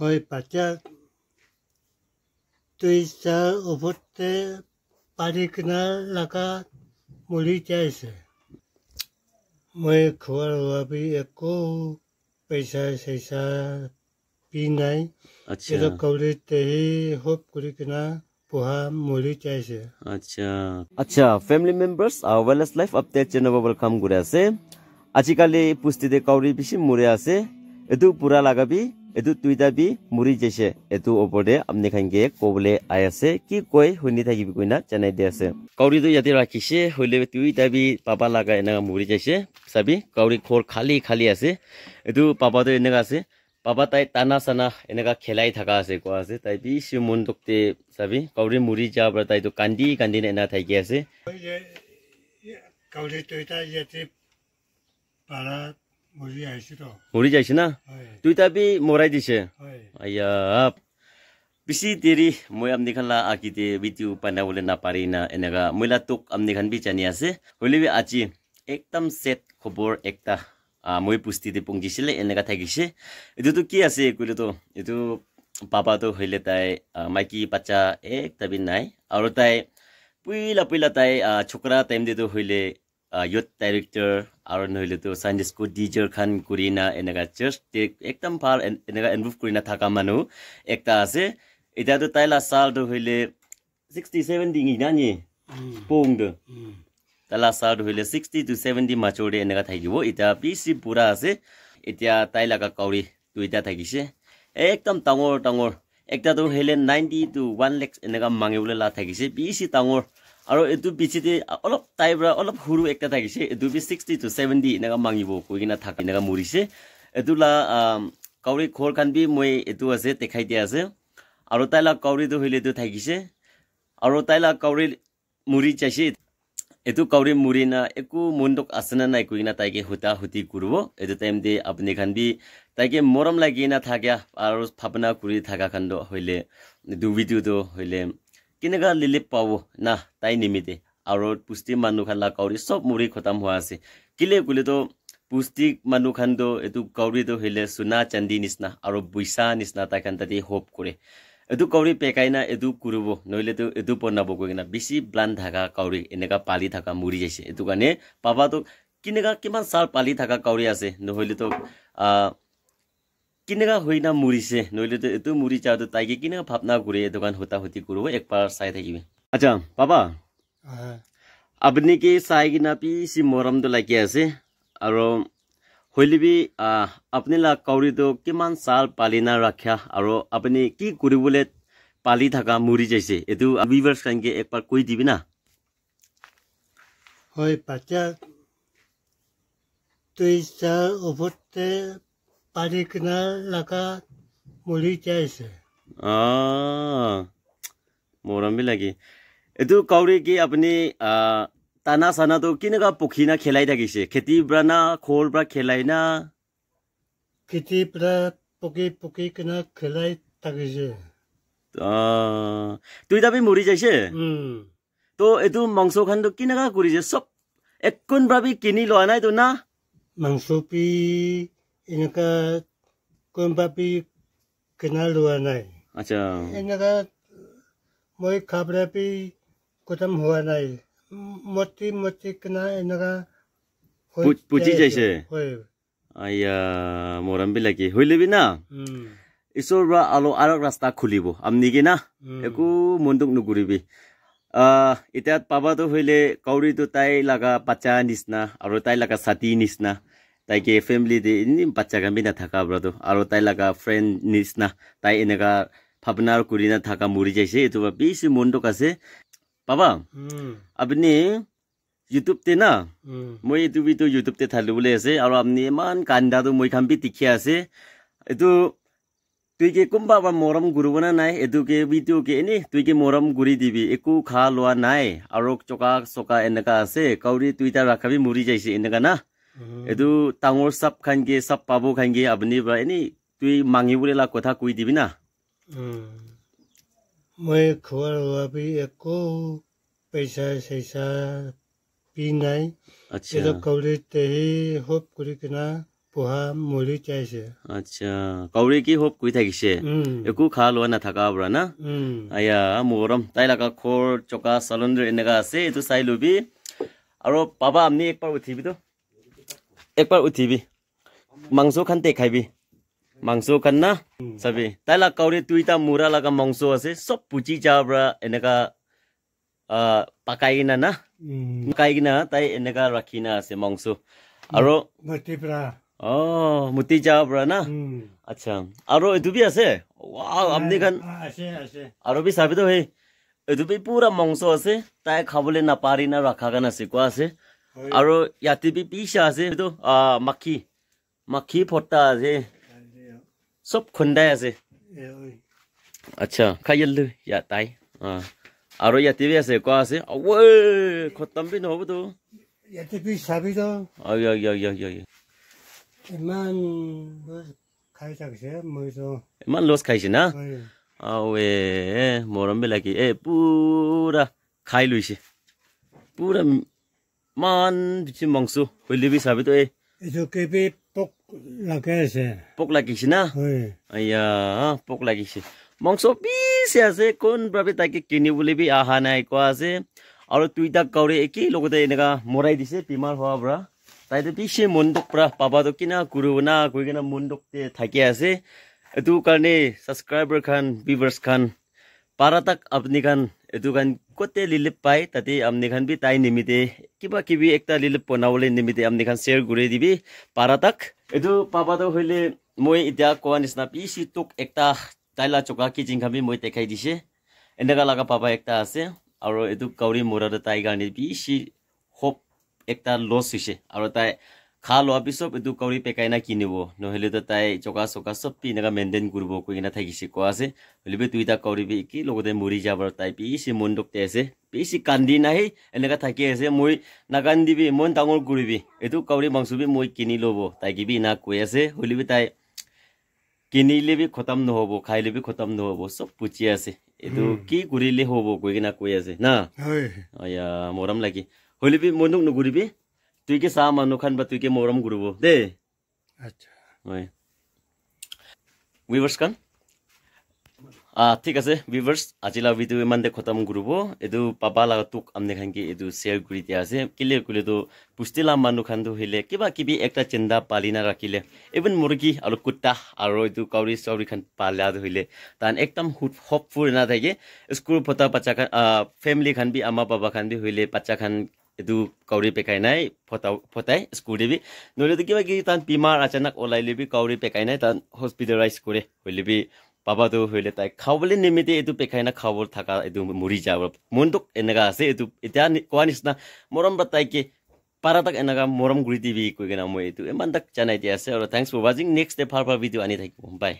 হয় বাচ্চা তুই চার উপরতে পারি কিনা লাগা মরি যাইছে মই খোয়ার হওয়াবি একো পয়সা সৈসা পি নাই এটা কৌরিতে হোপ করি কিনা পোহা মরি যাইছে আচ্ছা family members wellness life update channel welcome করে আছে আজিকালি পুষ্টিতে কাউরি বেশি মরে আছে এটু পুরা লাগাবি এটু তুইটা বি মুড়ি যাইছে এটু ওপরে আপনি খানকে কবলে আই আছে কি কই শুনি থাকিবি কইনা জানাই দি আছে কাউরি তো ইয়াতে রাখিছে হইলে তুইটা বি পাপা লাগা এনা মুড়ি যাইছে সাবি কাউরি খোর খালি খালি আছে এটু পাপা তো এনেকা আছে পাপা তাই টানা সানা এনেকা খেলাই থাকা আছে কোৱা আছে তাই বেছি মন দকতে সাবি কাউরি মুড়ি যাবra তাই তো কান্দি কান্দি এনা থাকি আছে কাউরি তুইটা ইয়াতে পারা মরি যাইছে না তুইটা বি মরাই দিছে আয়া বেশি দেরি মই আপনি খানলা আকিতে ভিডিও পানা বলে না পারি না এনেকা মইলা তোক আপনি খান বি জানি আছে হইলে আজি একদম সেট খবর একটা মই পুষ্টিতে পৌঁছিছিলে এনেকা থাকিছে এটো তো কি আছে কইলে তো এটো পাপা তো হইলে তাই মাইকি বাচ্চা একটা বি নাই আর তাই পুইলা তাই ছোকরা টাইম দে তো হইলে youth director aron hoile to Sunday school teacher khan kurina enega just ekdam phal enega involve kurina thaka manu ekta ase eta to taila sal to hoile 60 70 ngi nani pong de taila sal to hoile 60 to 70 mature enega thakibo eta pc pura ase etia taila ka kauri tuita thakise ekdam tangor ekta to hoile 90 to 1 lakh enega mangibole la thakise pc tangor আৰু এটু পিছিতে অলপ টাইবৰা অলপ হুৰু একটা থাকিছে এটু B 60 to 70 এনেকা মাঙিব কইনা থাকি এনেকা মৰিছে এটুলা কাউৰি খোৰ খান বি মই এটু আছে দেখাই দিয়া আছে আৰু তাইলা কাউৰি তো হইলে তো থাকিছে আৰু তাইলা কাউৰি মুৰি যাইছে এটু কাউৰি মুৰি না একো মন্দক আসনা নাই কইনা তাইকে হুতা হুতি কৰব এটু টাইম দে আপনি খান বি তাইকে মৰম লাগি না থাকা আৰু ভাবনা কৰি থাকা খান্দ হইলে দু ভিডিও তো হইলে কিনেগা লিলি পাবো না তাই নিমিতে আৰু পুষ্টি মানুহ খান লা কাউৰি সব মুৰি খতম হোৱা আছে কিলে কইলে তো পুষ্টি মানুহ খান তো এটু কাউৰি তো হইলে সোনা চান্দি নিছনা আৰু বুইসা নিছনা তাই খান তাতে হোপ কৰে এটু কাউৰি পেকাইনা এটু কৰিব নইলে তো এটু পনাব কইনা বেছি ব্লান থাকা কাউৰি এনেকা পালি থাকা মুৰি যাইছে এটু কানে পাপা তো কিনেগা কিমান সাল পালি থাকা কাউৰি আছে নহইলে তো কিনেগা হইনা মুরিছে নইলে তো এতো মুরি চাও তাইকে কিনেগা ভাবনা করে দোকান হতা হতি করব একবার সাই থাকিবে আচ্ছা বাবা আপনি কি সাই কিনা পিসি মরম তো লাগি আছে আর হইলিবি আপনি লা কাউরি তো কিমান সাল পালিনা রাখা আর আপনি কি করিবলে পালি থাকা মুরি যাইছে এতো ভিউয়ার্স কানকে একবার কই দিবি না হয় বাচ্চা তুই চার উপরতে পারি কিনা লাগা মরি যাইছে মরম বি লাগি এটু কাউরি কি আপনি টানা সানা তো কিনেগা পখিনা খেলাই থাকিছে খেতি ব্রানা খোল ব্রা খেলাই না খেতি ব্রা পকি কিনা খেলাই থাকিছে তুই দাবি মরি যাইছে তো এটু মাংস খান তো কিনেগা করিছে সব একন ব্রাবি কিনি লয় নাই তো না মাংস পি এনেকা কোন পাপি কেনা লোৱা নাই আচ্ছা এনেকা মই খাবৰা পি খতম হোৱা নাই মতি কেনা এনেকা পুচি যাইছে হয় আয়া মৰম বিলাকি হইলেবি না ঈশ্বৰ ৰা আলো আৰু ৰাস্তা খুলিব আমনি কি না একো মন্দুক নকৰিবি এতিয়া পাবা তো হইলে কাউৰি তো তাই লাগা বাচ্চা নিছনা আৰু তাই লাগা সাথী নিছনা তাইকে ফ্যামিলি দে ইনি বাচ্চা গান বিনা থাকা ব্রাদো আর তাই লাগা ফ্রেন্ড নিছনা তাই এনেকা ভাবনার করিনা থাকা মরি যাইছে এতো বেশি মন্দক আছে বাবা আপনি ইউটিউব তে না মই এটু ভিডিও ইউটিউব তে থালি বলে আছে আর আপনি ইমান কান্দা তো মই খাম বি দেখি আছে এতো তুই কে কোনবা মরম গুরব না নাই এটু কে ভিডিও কে এনি তুই কে মরম গুরি দিবি একু খা লোৱা নাই আৰ চকা এনেকা আছে কাউৰি তুইটা ৰাখাবি মৰি যাইছে এনেকা না এটু টাঙৰ সাপ খানগে সাপ পাবো খানগে আপনি বা এনি তুই মাঙি বলে লা কথা কই দিবি না মই খোয়ার হওয়াবি একো পয়সা সৈসা পি নাই আচ্ছা কাউরিতে হোপ করি কিনা পোহা মৰি যাইছে আচ্ছা কাউৰী কি হপ কৈ থাকিছে একো খা লোৱা নাথাকা পৰা না আয়া মৰম তাই লাগা খৰ চকা চালন্দ্ৰ এনেকা আছে এইটো চাই লবি আৰু পাবা আপনি একবাৰ উঠিবি তো একবাৰ উঠিবি মাংস খান দেখাইবি মাংস খান না চাবি তাই লাগা কাউৰী দুইটা মুৰা লাগা মাংস আছে সব পুচি যাবৰা এনেকা পাকাই না না পাকাই না তাই এনেকা ৰাখি না আছে মাংস আৰু মতিপ্ৰা মুতি যাবৰা না আচ্ছা আৰু এইটো বি আছে ওয়াও আপনি খান আছে আছে আৰু বি চাবি তো হে এইটো বি পুৰা মাংস আছে তাই খাবলৈ নাপাৰি না ৰাখা গান আছে কোৱা আছে আৰু ইয়াতে বি পিছা আছে এইটো মাখি মাখি ফটা আছে সব খুন্দাই আছে আচ্ছা খাইল ইয়া তাই আৰু ইয়াতে বি আছে কোৱা আছে ঐ খতম বি নহ'ব তো ইয়াতে বি চাবি তো ইমান খাই থাকিছে মইতো ইমান লছ খাইছে না আৱে মৰম বিলাকি পুৰা খাই লৈছে পুৰা মান দিছে মাংস হলিবি চাবি তো এইটো কেবি পোক লাগে আছে পোক লাগিছে না আয়া পোক লাগিছে মাংস পিছে আছে কোন বাবে তাকে কিনিবলৈ বি অহা নাই কোৱা আছে আৰু দুইটা কাউৰী একেই লগতে এনেকা মৰাই দিছে বেমাৰ হোৱাৰ পৰা তাইতো পিছে মনটোক পৰা পাবাতো কিনা কৰিব না কৈ কিনা মনটোক থাকি আছে এইটো কাৰণে ছাবস্ক্ৰাইবাৰ খান ভিউৱাৰ্ছ খান পাৰাতাক আপুনি খান এইটো খান কতে লিলিপ পাই তাতে আপুনি খান বি তাই নিমিতে কিবা কিবি একটা লিলিপ বনাবলৈ নিমিতে আপুনি খান শ্বেয়াৰ কৰি দিবি পাৰাতাক এইটো পাবাতো হ'লে মই এতিয়া কোৱা নিচিনা পিছে তোক একটা তাইলা চকা কিচিং খাবি মই দেখাই দিছে এনেকা লগা পাবা একটা আছে আৰু এইটো কাউৰী মৰাটো তাই কাৰণে পিছে হোপ একটা লছ হৈছে আৰু তাই খা লোৱাৰ পিছত এইটো কাউৰী পেকাই না কিনিব নহ'লেতো তাই চকা চকা চব এনেকা মেইনটেইন কৰিব কৈ কিনা থাকিছে কোৱা আছে হ'লেবি দুইটা কাউৰী বি কি লগতে মৰি যাব তাই পিছে মন দুখতে আছে পিছে কান্দি নাহি এনেকা থাকি আছে মই নাকান্দিবি মন ডাঙৰ কৰিবি এইটো কাউৰী মাংস বি মই কিনি ল'ব তাই কিবি না কৈ আছে হ'লেবি তাই কিনিলে বি খতম নহ'ব খাইলে বি খতম নহ'ব চব পুচি আছে এইটো কি কৰিলে হ'ব কৈ কিনা কৈ আছে না আয়া মৰম লাগি হ'লেবি মনক নকৰিবি তুই কি চাহ মানুহ খান বা তুই কি মৰম কৰিব দেই আচ্ছা হয় ভিউৱাৰ্ছ খান ঠিক আছে ভিউৱাৰ্ছ আজিলা ভিডিঅ ইমানতে খতম কৰিব এইটো পাবা লাগা তোক আমনে খান কি এইটো শ্বেয়াৰ কৰি দিয়া আছে কিলে কলেতো পুষ্টিলা মানুহ খানটো হলে কিবা কিবি একটা চিন্তা পালি না ৰাখিলে ইভেন মুৰ্গী আৰু কুত্তা আৰু এইটো কাউৰী চাউৰী খান পালা হলে তান একদম হপফুল না থাকে স্কুল ফটা বাচ্চা খান ফেমিলি খান বি আমা বাবা খান বি হলে বাচ্চা খান এইটো কাউৰী পেকাই নাই ফটাই স্কুল দিবি নহ'লেতো কিবা কিবি তান বেমাৰ আচানক ওলাই লিবি কাউৰী পেকাই নাই তান হস্পিটেলাইজ কৰে হ'লেবি পাবাতো হ'লে তাই খাবলৈ নিমিতে এইটো পেকাই না খাব থকা এইটো মৰি যাব মনটোক এনেকা আছে এইটো এতিয়া কোৱা নিচিনা মৰম বা তাইকে পাৰা তাক এনেকা মৰম কৰি দিবি কৈ কিনা মই এইটো ইমান তাক জানাই দিয়া আছে আৰু থেংকছ ফৰ ৱাচিং নেক্সট ডে ভাল ভিডিঅ' আনি থাকিব বাই